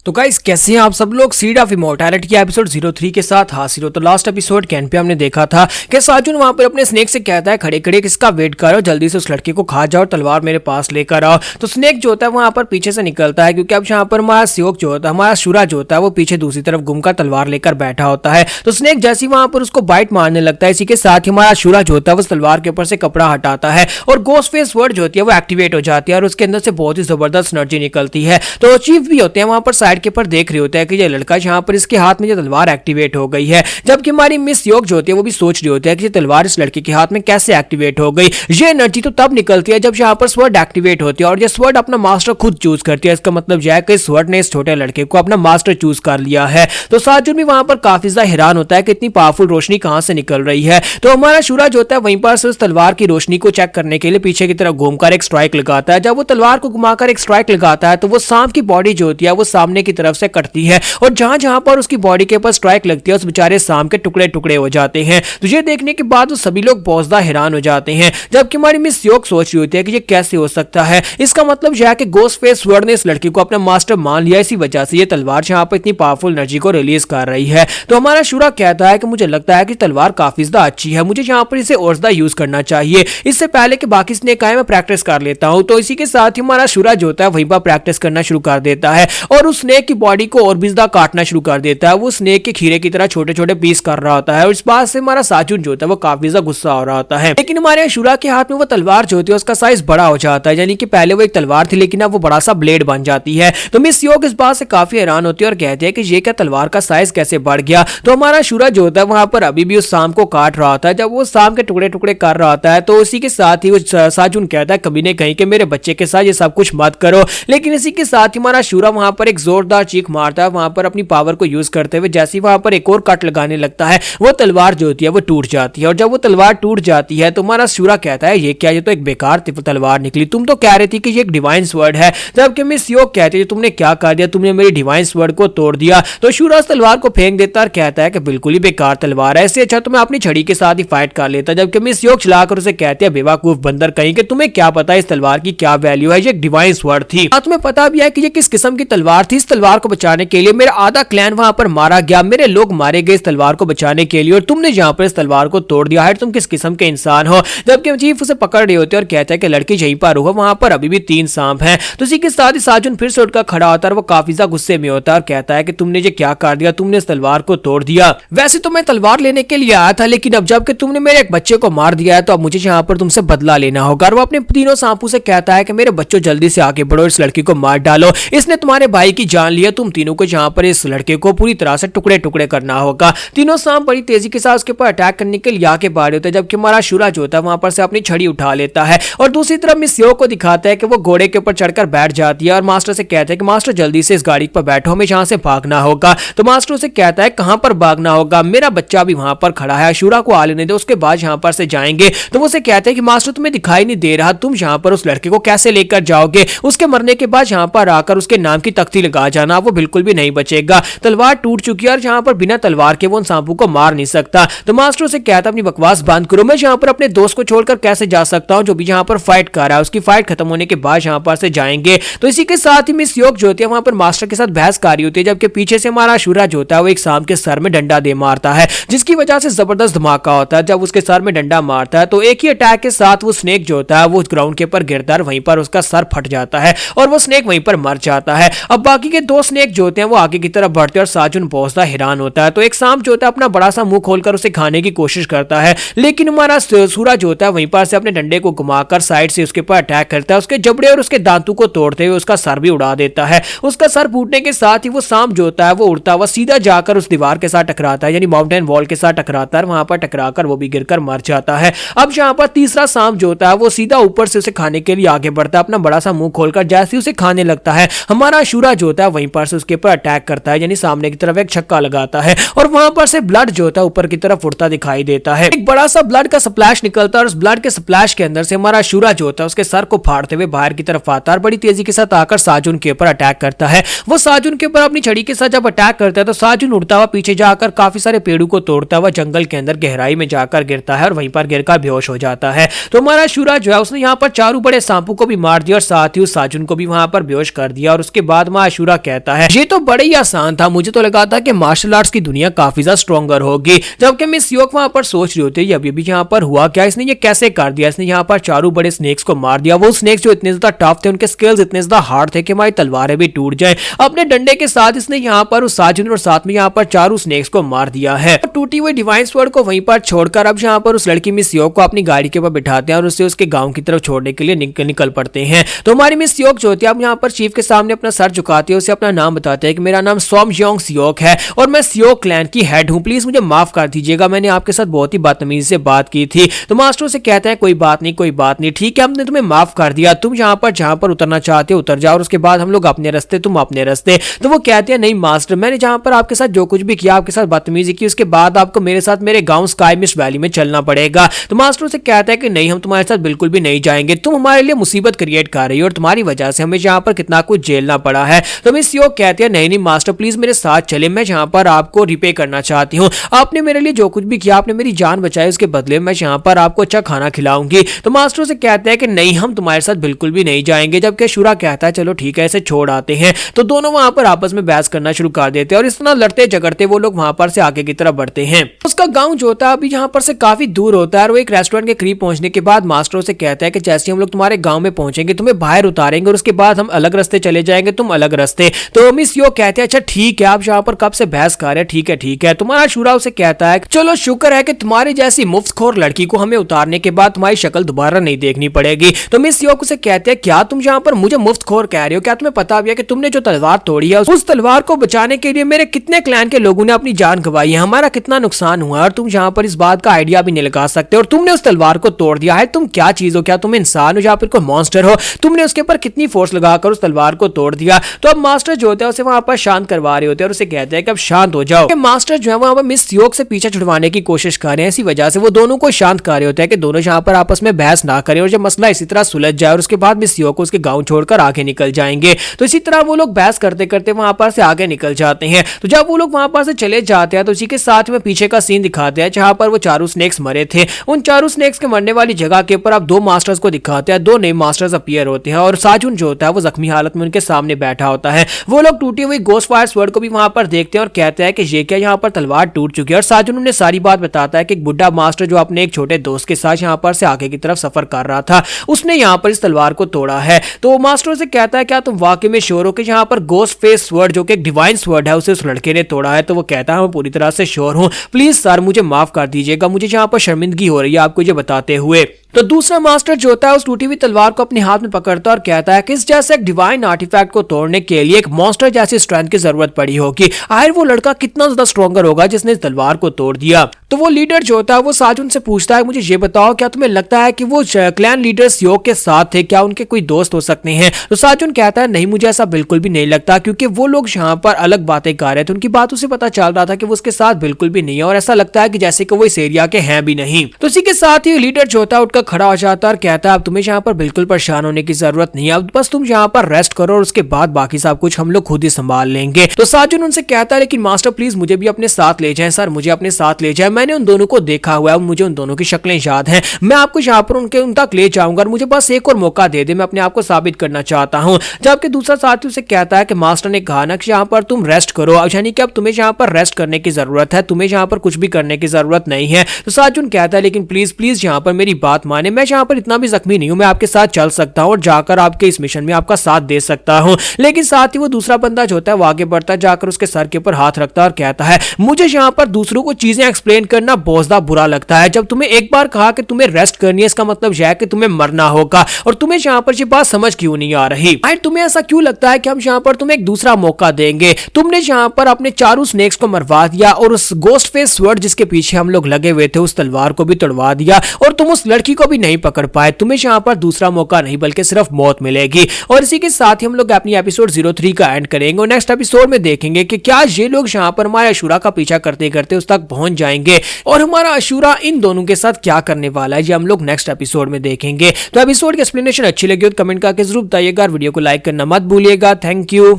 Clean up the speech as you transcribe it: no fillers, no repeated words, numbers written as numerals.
तो गाइस कैसे हैं आप सब लोग। सीड ऑफ इमॉर्टैलिटी के एपिसोड 03 के साथ हाजिर हो। तो लास्ट एपिसोड कैन पे हमने देखा था कि साजुन वहां पर अपने स्नेक से कहता है खड़े खड़े किसका वेट करो, जल्दी से उस लड़के को खा जाओ, तलवार मेरे पास लेकर आओ। तो स्नेक जो होता है वहां पर पीछे से निकलता है क्योंकि अब यहाँ पर हमारा स्योक जो होता है, हमारा शुरा जो होता है वो पीछे दूसरी तरफ घूमकर तलवार लेकर बैठा होता है। तो स्नेक जैसे वहां पर उसको बाइट मारने लगता है, इसी के साथ ही हमारा शुरा जो होता है वो तलवार के ऊपर से कपड़ा हटाता है और गोस्ट फेस वर्ड जो होती है वो एक्टिवेट हो जाती है और उसके अंदर से बहुत ही जबरदस्त एनर्जी निकलती है। तो चीफ भी होते हैं वहां पर साइड के ऊपर देख रहे होते हैं कि ये लड़का यहाँ पर इसके हाथ में जो तलवार एक्टिवेट हो गई है, जबकि हमारी मिस योग जो होती है वो भी सोच रही होती है कि ये तलवार इस लड़के के हाथ में कैसे एक्टिवेट हो गई। ये एनर्जी तो तब निकलती है जब यहाँ पर स्वर्ड एक्टिवेट होती है और ये स्वर्ड अपना मास्टर खुद चूज करती है। इसका मतलब यह है कि स्वर्ड ने इस छोटे लड़के को अपना मास्टर चूज कर लिया है। तो साजुन भी वहां पर काफी ज्यादा हैरान होता है कि इतनी पावरफुल रोशनी कहां से निकल रही है। तो हमारा शुरा जो होता है वहीं पर से उस तलवार की रोशनी को चेक करने के लिए पीछे की तरफ घूमकर एक स्ट्राइक लगाता है। जब वो तलवार को घुमाकर एक स्ट्राइक लगाता है तो वो सांप की बॉडी जो होती है वो सामने की तरफ से कटती है और जहां जहां पर उसकी बॉडी के ऊपर स्ट्राइक लगती है उस बेचारे सांप के टुकड़े टुकड़े हो जाते हैं। तो ये देखने के बाद वो सभी लोग बहुत ज्यादा हैरान हो जाते हैं, जबकि हमारी मिस योग सोच रही होती है कि ये कैसे हो सकता है। इसका मतलब यह है कि गोस्ट फेस स्वर्ड ने इस लड़की को अपना मास्टर मान लिया, इसी वजह से ये तलवार यहाँ पर इतनी पावरफुल एनर्जी को रिलीज कर रही है। तो हमारा शुरा कहता है कि मुझे लगता है कि तलवार काफी ज्यादा अच्छी है, मुझे यहाँ पर इसे और ज्यादा यूज करना चाहिए, इससे पहले कि बाकी स्नेक आए मैं प्रैक्टिस कर लेता हूँ। तो इसी के साथ ही हमारा शुरा जो होता है वहीं पर प्रैक्टिस करना शुरू कर देता है और उस स्नेक की बॉडी को और भी ज्यादा काटना शुरू कर देता है। वो स्नेक के खीरे की तरह छोटे छोटे पीस कर रहा होता है और इस बात से हमारा साजुन जो होता है वो काफी ज्यादा गुस्सा हो रहा होता है। लेकिन हमारे शुरा के हाथ में वो तलवार जो होती है उसका साइज बड़ा हो जाता है, यानी कि पहले वो एक तलवार थी लेकिन अब वो बड़ा सा ब्लेड बन जाती है। तो मिस योग इस बात से काफी हैरान होती है और कहती है कि ये क्या तलवार का साइज कैसे बढ़ गया। तो हमारा शुरा जो होता है वहां पर अभी भी उस सांप को काट रहा होता है। जब वो सांप के टुकड़े टुकड़े कर रहा होता है तो उसी के साथ ही वो साजुन कहता है कभी ने कहीं के मेरे बच्चे के साथ ये सब कुछ मत करो। लेकिन इसी के साथ ही हमारा शुरा वहां पर एक जोरदार चीख मारता है, वहां पर अपनी पावर को यूज करते हुए जैसे वहां पर एक और कट लगाने लगता है वो तलवार जो होती है वो टूट जाती है। और जब वो तलवार टूट जाती है तो हमारा शुरा कहता है ये क्या, ये तो एक बेकार तलवार निकली, तुम तो कह रही थी कि ये एक डिवाइन स्वर्ड है। जबकि मिस योग कहती है तुमने क्या कर दिया, तुमने मेरी डिवाइन स्वर्ड को तोड़ दिया। तो शुरा उस तलवार को फेंक देता और कहता है कि बिल्कुल ही बेकार तलवार है, इससे अच्छा तो मैं अपनी छड़ी के साथ ही फाइट कर लेता। जबकि मिस योग चलाकर उसे कहती है बेवकूफ बंदर कहीं कि तुम्हें क्या पता इस तलवार की क्या वैल्यू है, ये एक डिवाइन स्वर्ड थी। तुम्हें पता भी है कि ये किस किस्म की तलवार थी। इस तलवार को बचाने के लिए मेरा आधा क्लैन वहां पर मारा गया, मेरे लोग मारे गए इस तलवार को बचाने के लिए और तुमने यहाँ पर इस तलवार को तोड़ दिया है, तुम किस किस्म के इंसान हो। जबकि चीफ उसे पकड़ रहे होते और कहता है कि लड़की यहीं पर हो, वहां पर अभी भी 3 सांप हैं। तो इसी के साथ ही साजुन फिर से उठकर खड़ा होता है और वो काफी ज्यादा गुस्से में होता है और कहता है कि तुमने ये क्या कर दिया, तुमने इस तलवार को तोड़ दिया। वैसे तो मैं तलवार लेने के लिए आया था लेकिन अब जबकि तुमने मेरे एक बच्चे को मार दिया है तो अब मुझे यहाँ पर तुमसे बदला लेना होगा। और वो अपने तीनों सांपों से कहता है कि मेरे बच्चों जल्दी से आगे बढ़ो, इस लड़की को मार डालो, इसने तुम्हारे भाई की जान लिया, तुम तीनों को यहाँ पर इस लड़के को पूरी तरह से टुकड़े टुकड़े करना होगा। तीनों सांप बड़ी तेजी के साथ उसके ऊपर अटैक करने के लिए आगे बढ़ रहे होते हैं, जबकि हमारा शुरा जो होता है वहां पर से अपनी छड़ी उठा लेता है और दूसरी तरफ मिस योग को दिखाता है कि वो घोड़े के ऊपर चढ़कर बैठ जाती है और मास्टर से कहता है कि मास्टर जल्दी से इस गाड़ी पर बैठो, हमें यहाँ से भागना होगा। तो मास्टर उसे कहता है कहां पर भागना होगा, मेरा बच्चा भी वहां पर खड़ा है, शुरा को आ लेने दो, उसके बाद यहाँ पर से जाएंगे। तो वो उसे कहते हैं कि मास्टर तुम्हें दिखाई नहीं दे रहा, तुम यहाँ पर उस लड़के को कैसे लेकर जाओगे, उसके मरने के बाद यहाँ पर आकर उसके नाम की तख्ती लगा जाना, वो बिल्कुल भी नहीं बचेगा, तलवार टूट चुकी है और यहाँ पर बिना तलवार के वो उन सांपों को मार नहीं सकता। तो मास्टर उसे कहता है अपनी बकवास बंद करो, मैं यहाँ पर अपने दोस्त को छोड़कर कैसे जा सकता हूँ जो भी यहाँ पर फाइट कर रहा है, उसकी फाइट खत्म होने के बाद यहाँ पर से जाएंगे। तो इसी के साथ ही मिस योग जो होती है वहां पर मास्टर के साथ बहस कर रही होती है, जबकि पीछे से हमारा शुरा जो होता है वो एक सांप के सर में डंडा दे मारता है जिसकी वजह से जबरदस्त धमाका होता है। जब उसके सर में डंडा मारता है तो एक ही अटैक के साथ वो स्नेक जो होता है वो ग्राउंड के ऊपर गिरता है, वहीं पर उसका सर फट जाता है और वो स्नेक वहीं पर मर जाता है। अब बाकी के 2 स्नेक जो होते हैं वो आगे की तरफ बढ़ते हैं और साजुन बहुत ज्यादा हैरान होता है। तो एक सांप जो होता है अपना बड़ा सा मुंह खोलकर उसे खाने की कोशिश करता है, लेकिन हमारा सूरा जो होता है वहीं पर से अपने डंडे को घुमाकर साइड से उसके ऊपर अटैक करता है, उसके जबड़े और उसके दांतों को तोड़ते हुए उसका सर भी उड़ा देता है। उसका सर फूटने के साथ ही वो सांप जो होता है वो उड़ता हुआ सीधा जाकर उस दीवार के साथ टकराता है, यानी माउंटेन वॉल के साथ टकराता है, वहां पर टकराकर वो भी गिरकर मर जाता है। अब यहाँ पर तीसरा सांप जो होता है वो सीधा ऊपर से उसे खाने के लिए आगे बढ़ता है, अपना बड़ा सा मुंह खोलकर जैसे उसे खाने लगता है हमारा शुरा जो होता है वहीं पर से उसके ऊपर अटैक करता है, यानी सामने की तरफ एक छक्का लगाता है और वहां पर से ब्लड जो होता है ऊपर की तरफ उड़ता दिखाई देता है। एक बड़ा सा ब्लड का स्प्लैश निकलता है और उस ब्लड के स्प्लैश के अंदर से हमारा शुरा जो होता है उसके सर को फाड़ते हुए बाहर की तरफ आता है, बड़ी तेजी के साथ आकर साजुन के ऊपर अटैक करता है। वो साजुन के ऊपर अपनी छड़ी के साथ जब अटैक करता है तो साजुन उड़ता हुआ पीछे जाकर काफी सारे पेड़ों को तोड़ता हुआ जंगल के अंदर गहराई में जाकर गिरता है और वहीं पर गिरकर बेहोश हो जाता है। तो हमारा शुरा जो है उसने यहाँ पर 4 बड़े सांपों को भी मार दिया और साथ ही उस साजुन को भी वहां पर बेहोश कर दिया और उसके बाद हमारा शुरा अशूरा कहता है ये तो बड़ा ही आसान था, मुझे तो लगा था कि मार्शल आर्ट्स की दुनिया काफी ज्यादा स्ट्रॉन्गर होगी। जबकि मिस योक वहां पर सोच रही होती है अभी यहाँ पर हुआ क्या, इसने ये कैसे कर दिया, इसने यहाँ पर चारों बड़े स्नेक्स को मार दिया। वो स्नेक्स जो इतने ज्यादा टफ थे, उनके स्किल्स इतने ज्यादा हार्ड थे कि हमारी तलवारें भी टूट जाए। अपने डंडे के साथ इसने यहाँ पर उस साजुन और साथ में यहाँ पर चारों स्नेक्स को मार दिया है। टूटी हुई डिवाइन स्वॉर्ड को वहीं पर छोड़कर अब यहाँ पर उस लड़की मिस योक को अपनी गाड़ी के ऊपर बिठाते हैं और उसे उसके गांव की तरफ छोड़ने के लिए निकल पड़ते हैं। तो हमारी मिस योक जो होती है अब यहाँ पर चीफ के सामने अपना सर झुकाती है, उसे अपना नाम बताते हैं कि मेरा नाम सोम योंग सियोक है और मैं सियोक क्लैन की हेड हूँ, प्लीज मुझे माफ कर दीजिएगा, मैंने आपके साथ बहुत ही बदतमीजी से बात की थी। तो मास्टर से कहते हैं कोई बात नहीं, ठीक है, हमने तुम्हें माफ कर दिया, तुम यहाँ पर जहाँ पर उतरना चाहते हो उतर जाओ और उसके बाद हम लोग अपने रास्ते, तुम अपने रास्ते। तो वो कहते हैं नहीं मास्टर, मैंने जहाँ पर आपके साथ जो कुछ भी किया, आपके साथ बदतमीजी की, उसके बाद आपको मेरे साथ मेरे गांव स्काई मिस्ट वैली में चलना पड़ेगा। तो मास्टर से कहता है कि नहीं, हम तुम्हारे साथ बिल्कुल भी नहीं जाएंगे, तुम हमारे लिए मुसीबत क्रिएट कर रही हो और तुम्हारी वजह से हमें यहाँ पर कितना कुछ झेलना पड़ा है। तो मिस योक कहती है नहीं मास्टर, प्लीज मेरे साथ चले, मैं यहाँ पर आपको रिपे करना चाहती हूँ, आपने मेरे लिए जो कुछ भी किया, आपने मेरी जान बचाई, उसके बदले मैं यहाँ पर आपको अच्छा खाना खिलाऊंगी। तो मास्टर से कहते हैं कि नहीं, हम तुम्हारे साथ बिल्कुल भी नहीं जाएंगे। जबकि अशूरा कहता है चलो ठीक है, इसे छोड़ आते हैं। तो दोनों वहां पर आपस में बहस करना शुरू कर देते हैं और इस तरह लड़ते झगड़ते वो लोग वहां पर से आगे की तरफ बढ़ते हैं। उसका गांव जो होता है अभी यहाँ पर से काफी दूर होता है और वो एक रेस्टोरेंट के करीब पहुंचने के बाद मास्टर से कहता है कि जैसे हम लोग तुम्हारे गांव में पहुंचेंगे तुम्हें बाहर उतारेंगे और उसके बाद हम अलग रास्ते चले जाएंगे, तुम अलग रास्ते। तो मिस यो कहते हैं अच्छा ठीक है, आप यहाँ पर कब से बहस कर रहे हैं, ठीक है। तुम्हारा अशूरा उसे कहता है चलो शुक्र है कि तुम्हारी जैसी मुफ्तखोर लड़की को हमें उतारने के बाद तुम्हारी शक्ल दोबारा नहीं देखनी पड़ेगी। तो मिस योक उसे कहते हैं क्या तुम यहाँ पर मुझे मुफ्तखोर कह रहे हो, क्या तुम्हें पता भी है कि तुमने जो तलवार तोड़ी है उस तलवार को बचाने के लिए मेरे कितने क्लैन के लोगों ने अपनी जान गंवाई है, हमारा कितना नुकसान हुआ और तुम यहाँ पर इस बात का आइडिया भी नहीं लगा सकते और तुमने उस तलवार को तोड़ दिया है। तुम क्या चीज हो, क्या तुम इंसान हो या फिर कोई मॉन्स्टर हो, तुमने उसके ऊपर कितनी फोर्स लगाकर उस तलवार को तोड़ दिया। तो अब मास्टर जो होता है उसे वहां पर शांत करवा रहे होते हैं और उसे कहते हैं कि अब शांत हो जाओ। मास्टर जो है वहां पर मिस योक से पीछे छुड़वाने की कोशिश कर रहे हैं, इसी वजह से वो दोनों को शांत कर रहे होते हैं कि दोनों यहाँ पर आपस में बहस ना करें और जब मसला इसी तरह सुलझ जाए और उसके बाद मिस योक को उसके गांव छोड़कर आगे निकल जाएंगे। तो इसी तरह वो लोग बहस करते करते वहां पर से आगे निकल जाते हैं। तो जब वो लोग वहां पर से चले जाते हैं तो उसी के साथ में पीछे का सीन दिखाते हैं जहां पर वो चारों स्नेक्स मरे थे। उन चारों स्नेक्स के मरने वाली जगह के ऊपर अब दो मास्टर्स को दिखाते हैं, दो नए मास्टर्स अपीयर होते हैं और साजुन जो होता है वो जख्मी हालत में उनके सामने बैठा होता है। वो लोग टूटी हुई गोस्ट फायर स्वॉर्ड को भी वहां पर देखते हैं और कहते हैं कि ये क्या यहाँ पर तलवार टूट चुकी है और साजुन उन्हें सारी बात बताता है कि एक बुढ़ा मास्टर जो अपने एक छोटे दोस्त के साथ यहाँ पर से आगे की तरफ सफर कर रहा था, उसने यहाँ पर इस तलवार को तोड़ा है। तो मास्टर से कहता है क्या तुम वाकई में श्योर हो कि यहाँ पर गोस्ट फेस स्वॉर्ड जो कि एक डिवाइन स्वॉर्ड है उसे उस लड़के ने तोड़ा है? तो वो कहता है मैं पूरी तरह से श्योर हूँ, प्लीज सर मुझे माफ कर दीजिएगा, मुझे यहाँ पर शर्मिंदगी हो रही है आपको ये बताते हुए। तो दूसरा मास्टर जो होता है उस टूटी हुई तलवार को अपने हाथ में पकड़ता है और कहता है कि इस जैसे एक डिवाइन आर्टिफैक्ट को तोड़ने के लिए एक मॉन्स्टर जैसी स्ट्रेंथ की जरूरत पड़ी होगी। आखिर वो लड़का कितना ज्यादा स्ट्रॉन्गर होगा जिसने इस तलवार को तोड़ दिया। तो वो लीडर जो होता है वो साजुन से पूछता है मुझे ये बताओ क्या तुम्हें लगता है कि वो क्लैन लीडर सियोक के साथ थे, क्या उनके कोई दोस्त हो सकते हैं? तो साजुन कहता है नहीं मुझे ऐसा बिल्कुल भी नहीं लगता, क्योंकि वो लोग यहाँ पर अलग बातें कर रहे थे, उनकी बातों से पता चल रहा था कि वो उसके साथ बिल्कुल भी नहीं है और ऐसा लगता है कि जैसे कि वो इस एरिया के हैं भी नहीं। तो इसी के साथ ही लीडर जो होता है उठकर खड़ा हो जाता है और कहता है अब तुम्हें यहाँ पर बिल्कुल परेशान होने की जरूरत नहीं है, अब बस तुम यहाँ पर रेस्ट करो और उसके बाद बाकी सब कुछ हम लोग खुद ही संभाल लेंगे। तो साजुन उनसे कहता है लेकिन मास्टर प्लीज मुझे भी अपने साथ ले जाएं, सर मुझे अपने साथ ले जाएं, मैंने उन दोनों को देखा हुआ है, मुझे उन दोनों की शक्लें याद हैं, मैं आपको यहाँ पर उन तक ले जाऊंगा और मुझे बस एक और मौका दे दे, मैं अपने आप को साबित करना चाहता हूँ। जबकि दूसरा साथी उसे कहता है कि मास्टर ने कहा ना कि यहाँ पर तुम रेस्ट करो, यानी कि अब तुम्हें यहाँ पर रेस्ट करने की जरूरत है, तुम्हें यहाँ पर कुछ भी करने की जरूरत नहीं है। तो साजुन कहता है लेकिन प्लीज प्लीज यहाँ पर मेरी बात माने, मैं यहाँ पर इतना भी जख्मी नहीं हूँ, मैं आपके साथ चल सकता हूँ और जाकर आपके इस मिशन में आपका साथ दे सकता हूँ। लेकिन साथ ही वो दूसरा बंदा जो होता है वो आगे बढ़ता है, जाकर उसके सर के ऊपर हाथ रखता है और कहता है मुझे यहाँ पर दूसरों को चीजें एक्सप्लेन करना बहुत ज्यादा बुरा लगता है। जब तुम्हें एक बार कहा कि तुम्हें रेस्ट करनी है, इसका मतलब यह है कि तुम्हें मरना होगा और तुम्हें यहाँ पर ये बात समझ क्यों नहीं आ रही? भाई तुम्हें ऐसा क्यों लगता है कि हम यहाँ पर तुम्हें एक दूसरा मौका देंगे? तुमने यहाँ पर अपने चारों स्नेक्स को मरवा दिया और उस गोस्ट फेस स्वॉर्ड जिसके पीछे हम लोग लगे हुए थे उस तलवार को भी तोड़वा दिया और तुम उस लड़की को भी नहीं पकड़ पाए। तुम्हें यहाँ पर दूसरा मौका नहीं बल्कि सिर्फ मौत मिलेगी। और इसी के साथ ही हम लोग अपनी एपिसोड 03 का एंड करेंगे और नेक्स्ट एपिसोड में देखेंगे कि क्या ये लोग यहाँ पर हमारे अशूरा का पीछा करते करते उस तक पहुंच जाएंगे और हमारा अशूरा इन दोनों के साथ क्या करने वाला है, ये हम लोग नेक्स्ट एपिसोड में देखेंगे। तो एपिसोड की एक्सप्लेनेशन अच्छी लगी हो तो कमेंट करके जरूर बताइएगा, वीडियो को लाइक करना मत भूलिएगा। Thank you.